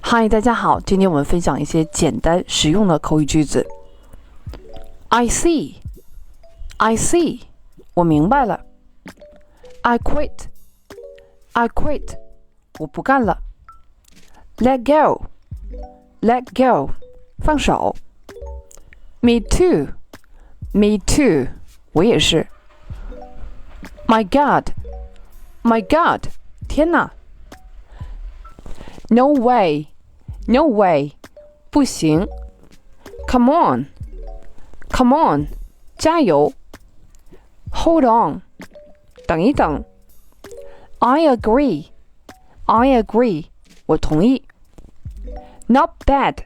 嗨，大家好，今天我们分享一些简单实用的口语句子。I see, I see， 我明白了。I quit, I quit， 我不干了。Let go, let go， 放手。Me too, me too， 我也是。My God, my God， 天哪。No way, no way， 不行。Come on, come on， 加油。Hold on， 等一等。I agree, I agree， 我同意。Not bad,